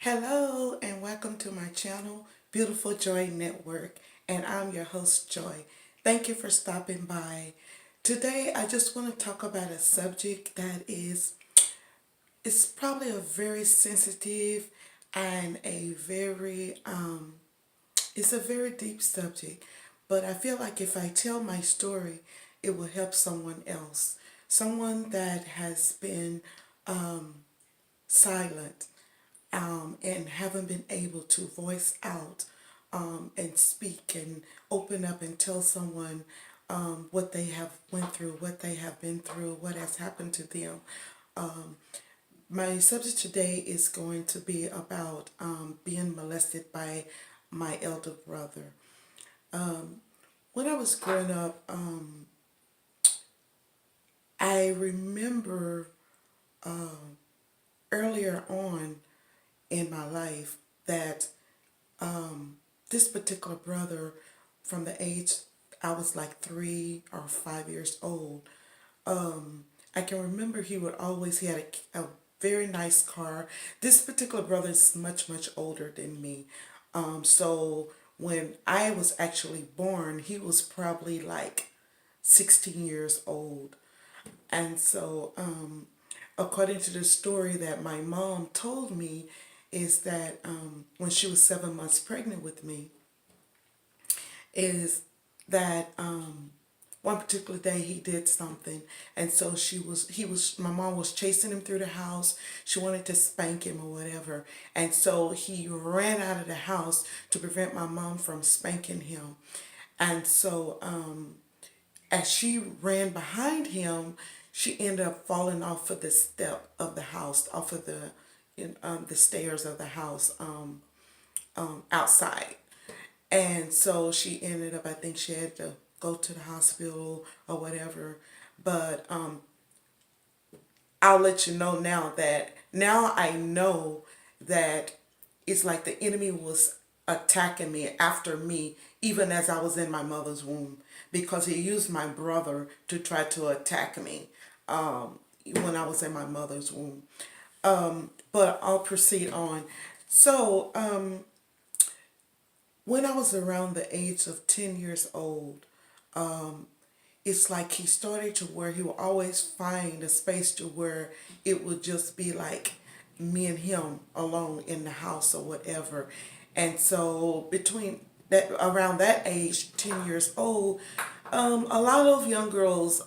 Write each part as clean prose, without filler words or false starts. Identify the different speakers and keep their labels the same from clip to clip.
Speaker 1: Hello and welcome to my channel, Beautiful Joy Network, and I'm your host, Joy. Thank you for stopping by. Today, I just want to talk about a subject that it's probably a very sensitive and it's a very deep subject, but I feel like if I tell my story, it will help someone else, someone that has been silent and haven't been able to voice out and speak and open up and tell someone what they have went through, what they have been through, what has happened to them. My subject today is going to be about being molested by my elder brother. When I was growing up, I remember earlier on in my life that this particular brother, from the age I was like 3 or 5 years old, I can remember he had a very nice car. This particular brother is much older than me. So when I was actually born, he was probably like 16 years old. And so, according to the story that my mom told me, is that when she was 7 months pregnant with me, is that one particular day he did something, and so my mom was chasing him through the house. She wanted to spank him or whatever, and so he ran out of the house to prevent my mom from spanking him. And so as she ran behind him, she ended up falling off of the step of the house, off of the stairs of the house, outside. And so she ended up, I think she had to go to the hospital or whatever. But I'll let you know now I know that it's like the enemy was attacking me after me, even as I was in my mother's womb, because he used my brother to try to attack me when I was in my mother's womb. But I'll proceed on. So, when I was around the age of 10 years old, it's like he started to where he would always find a space to where it would just be like me and him alone in the house or whatever. And so between that, around that age, 10 years old, a lot of young girls,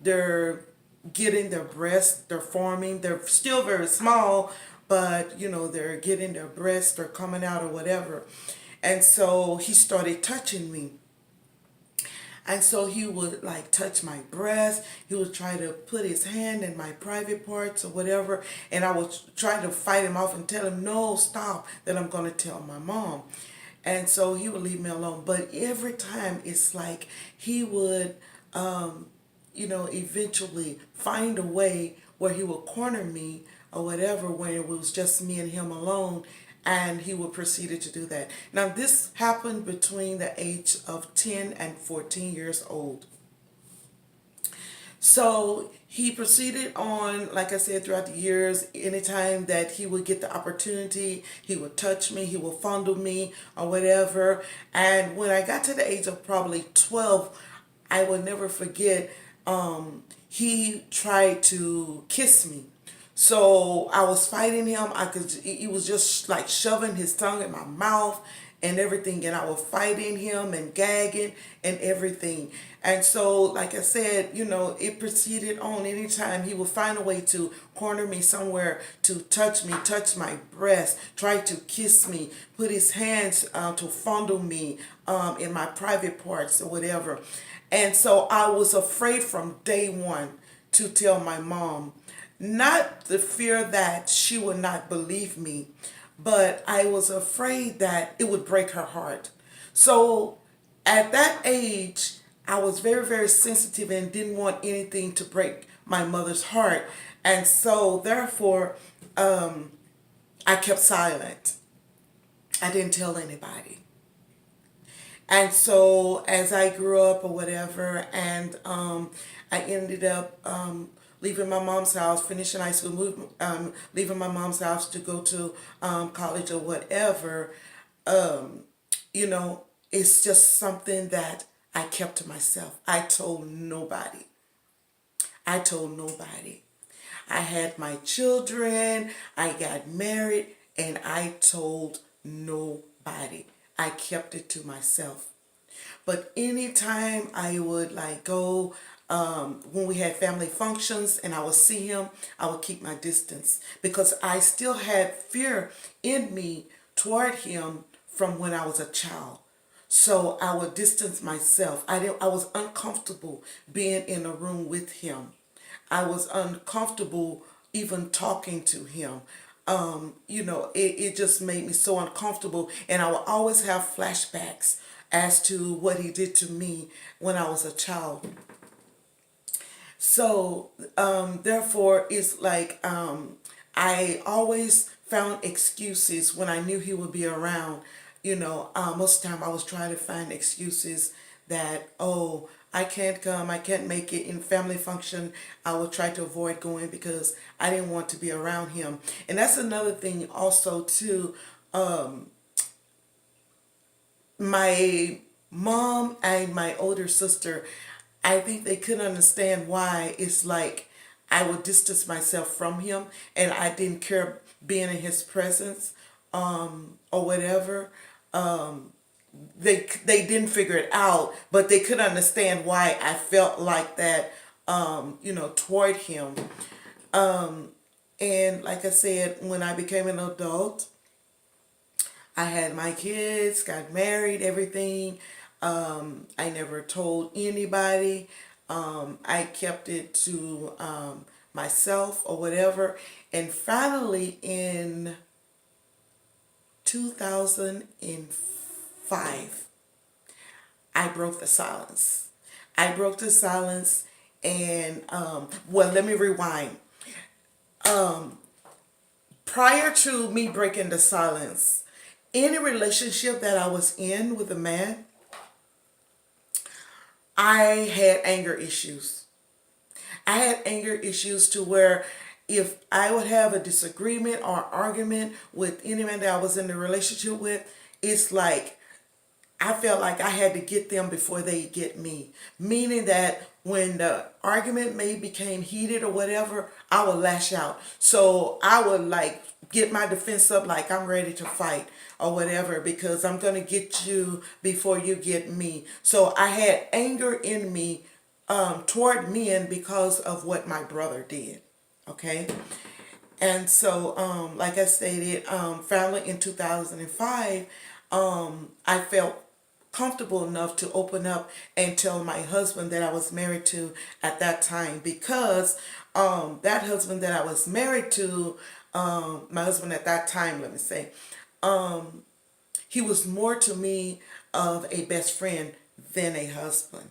Speaker 1: they're getting their breasts, they're forming, they're still very small, but they're getting their breasts, they're coming out or whatever. And so he started touching me. And so he would like touch my breast. He would try to put his hand in my private parts or whatever. And I would try to fight him off and tell him, no, stop, that I'm going to tell my mom. And so he would leave me alone. But every time it's like he would, eventually find a way where he would corner me or whatever when it was just me and him alone, and he would proceed to do that. Now, this happened between the age of 10 and 14 years old. So he proceeded on, like I said, throughout the years. Anytime that he would get the opportunity, he would touch me, he would fondle me, or whatever. And when I got to the age of probably 12, I will never forget, he tried to kiss me. So I was fighting him. He was just like shoving his tongue in my mouth and everything. And I was fighting him and gagging and everything. And so, like I said, it proceeded on. Anytime he would find a way to corner me somewhere, to touch me, touch my breast, try to kiss me, put his hands to fondle me in my private parts or whatever. And so I was afraid from day one to tell my mom. Not the fear that she would not believe me, but I was afraid that it would break her heart. So at that age, I was very sensitive and didn't want anything to break my mother's heart. And so therefore, I kept silent. I didn't tell anybody. And so as I grew up or whatever, and I ended up leaving my mom's house, finishing high school, leaving my mom's house to go to college or whatever, you know, it's just something that I kept to myself. I told nobody. I told nobody. I had my children, I got married, and I told nobody. I kept it to myself. But anytime I would like go, when we had family functions and I would see him, I would keep my distance because I still had fear in me toward him from when I was a child. So I would distance myself. I was uncomfortable being in a room with him. I was uncomfortable even talking to him. It just made me so uncomfortable. And I would always have flashbacks as to what he did to me when I was a child. So, therefore, it's like I always found excuses when I knew he would be around. Most of the time I was trying to find excuses that, oh, I can't come, I can't make it in family function. I would try to avoid going because I didn't want to be around him. And that's another thing also too. My mom and my older sister, I think they couldn't understand why it's like I would distance myself from him and I didn't care being in his presence, or whatever. They didn't figure it out, but they could understand why I felt like that, toward him. And like I said, when I became an adult, I had my kids, got married, everything. I never told anybody. I kept it to myself or whatever. And finally, in 2005, I broke the silence. I broke the silence, and well, let me rewind. Prior to me breaking the silence, any relationship that I was in with a man, I had anger issues. I had anger issues to where if I would have a disagreement or argument with any man that I was in the relationship with, it's like I felt like I had to get them before they get me. Meaning that when the argument may became heated or whatever, I would lash out. So I would like get my defense up like I'm ready to fight or whatever because I'm going to get you before you get me. So I had anger in me toward men because of what my brother did. Okay. And so, like I stated, finally in 2005, I felt comfortable enough to open up and tell my husband that I was married to at that time because that husband that I was married to, my husband at that time, let me say, he was more to me of a best friend than a husband.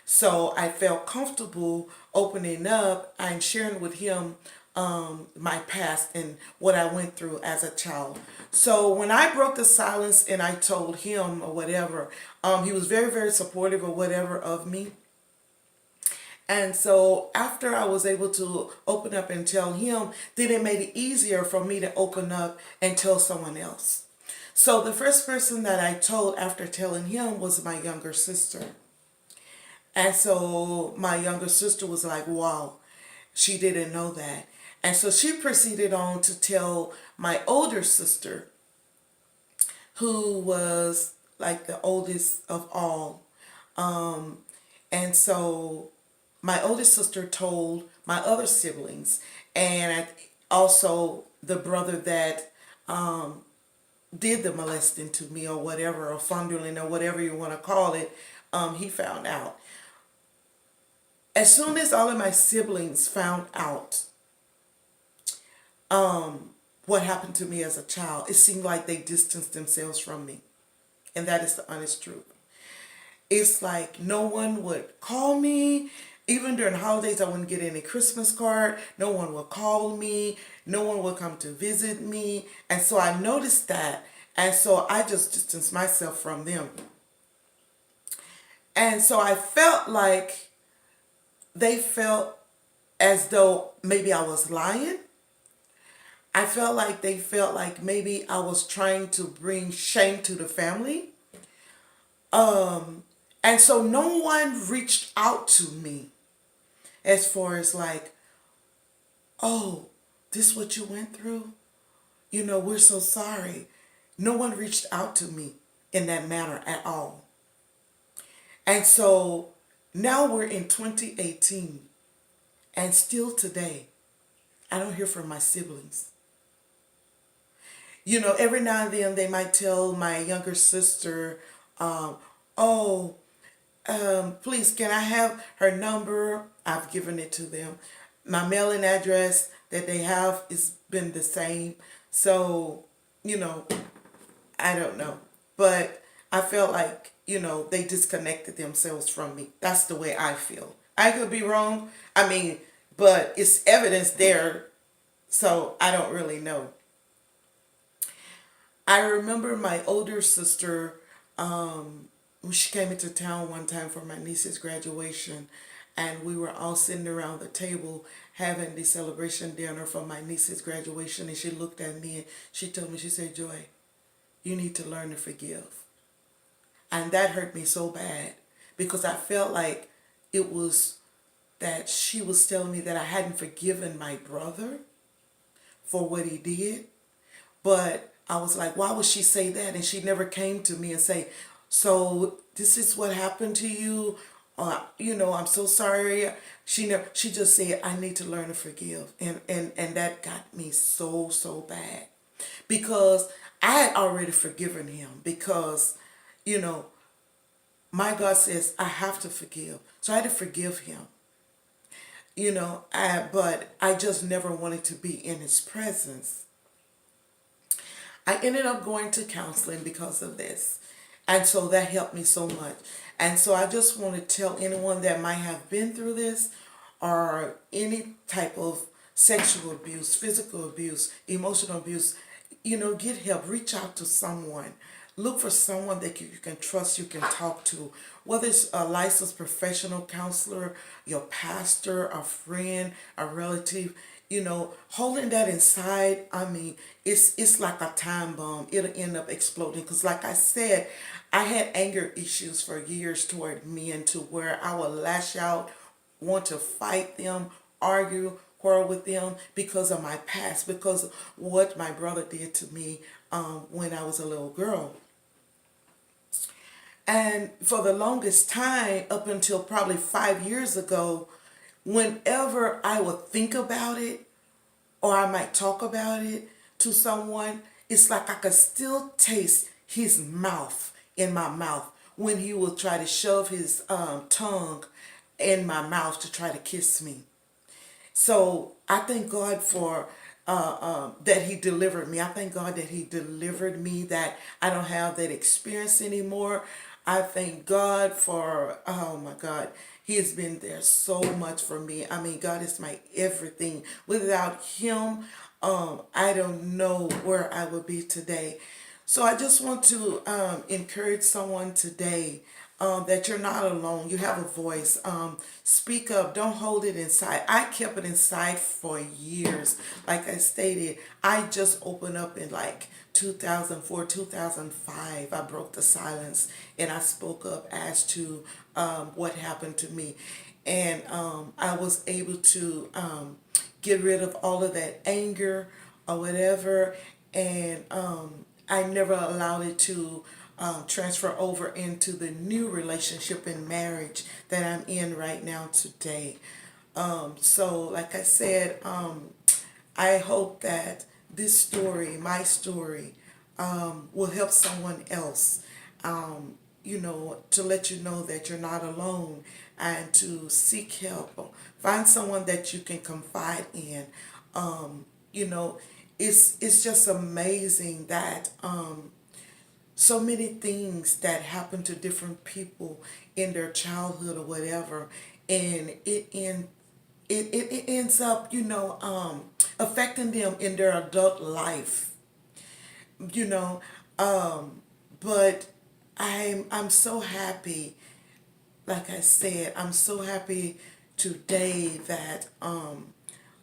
Speaker 1: So I felt comfortable opening up and sharing with him my past and what I went through as a child. So when I broke the silence and I told him or whatever, he was very, very supportive or whatever of me. And so after I was able to open up and tell him, then it made it easier for me to open up and tell someone else. So the first person that I told after telling him was my younger sister. And so my younger sister was like, wow, she didn't know that. And so she proceeded on to tell my older sister, who was like the oldest of all. And so my oldest sister told my other siblings, and also the brother that did the molesting to me or whatever, or fondling or whatever you want to call it, he found out. As soon as all of my siblings found out what happened to me as a child, it seemed like they distanced themselves from me. And that is the honest truth. It's like no one would call me. Even during holidays, I wouldn't get any Christmas card. No one would call me. No one would come to visit me. And so I noticed that. And so I just distanced myself from them. And so I felt like they felt as though maybe I was lying. I felt like they felt like maybe I was trying to bring shame to the family. And so no one reached out to me as far as like, oh, this what you went through? We're so sorry. No one reached out to me in that manner at all. And so now we're in 2018, and still today, I don't hear from my siblings. Every now and then they might tell my younger sister, oh, please, can I have her number? I've given it to them. My mailing address that they have has been the same. So, you know, I don't know. But I felt like, they disconnected themselves from me. That's the way I feel. I could be wrong. I mean, but it's evidence there. So I don't really know. I remember my older sister, when she came into town one time for my niece's graduation, and we were all sitting around the table having the celebration dinner for my niece's graduation, and she looked at me and she told me, she said, Joy, you need to learn to forgive. And that hurt me so bad because I felt like it was that she was telling me that I hadn't forgiven my brother for what he did. But I was like, why would she say that? And she never came to me and say, so this is what happened to you. I'm so sorry. She just said, I need to learn to forgive. And that got me so, so bad. Because I had already forgiven him because, you know, my God says I have to forgive. So I had to forgive him. But I just never wanted to be in his presence. I ended up going to counseling because of this. And so that helped me so much. And so I just want to tell anyone that might have been through this or any type of sexual abuse, physical abuse, emotional abuse, get help. Reach out to someone. Look for someone that you can trust, you can talk to. Whether it's a licensed professional counselor, your pastor, a friend, a relative, holding that inside, I mean, it's like a time bomb. It'll end up exploding. Because like I said, I had anger issues for years toward men to where I would lash out, want to fight them, argue, quarrel with them because of my past, because of what my brother did to me when I was a little girl. And for the longest time, up until probably 5 years ago, whenever I would think about it or I might talk about it to someone, it's like I could still taste his mouth in my mouth when he would try to shove his tongue in my mouth to try to kiss me. So I thank God for that He delivered me. I thank God that He delivered me, that I don't have that experience anymore. I thank God for, oh my God, He has been there so much for me. I mean, God is my everything. Without Him, I don't know where I would be today. So I just want to encourage someone today that you're not alone. You have a voice. Speak up. Don't hold it inside. I kept it inside for years. Like I stated, I just opened up in like 2004, 2005. I broke the silence and I spoke up as to what happened to me. And I was able to get rid of all of that anger or whatever. And I never allowed it to transfer over into the new relationship and marriage that I'm in right now today. So, like I said, I hope that this story, my story, will help someone else. To let you know that you're not alone and to seek help. Find someone that you can confide in. You know, it's just amazing that so many things that happen to different people in their childhood or whatever, and it ends up affecting them in their adult life. You know, but I'm so happy. Like I said, I'm so happy today that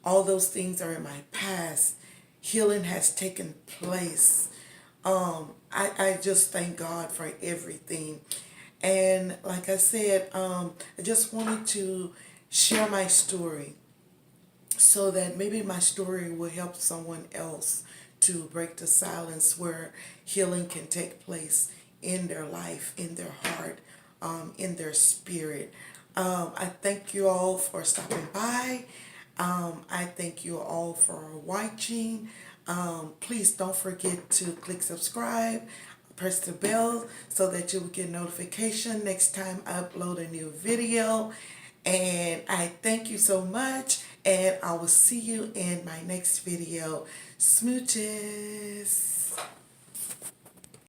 Speaker 1: all those things are in my past. Healing has taken place. I just thank God for everything. And like I said, I just wanted to share my story so that maybe my story will help someone else to break the silence where healing can take place in their life, in their heart, in their spirit. I thank you all for stopping by. I thank you all for watching. Please don't forget to click subscribe, press the bell so that you will get notification next time I upload a new video. And I thank you so much, and I will see you in my next video. Smooches.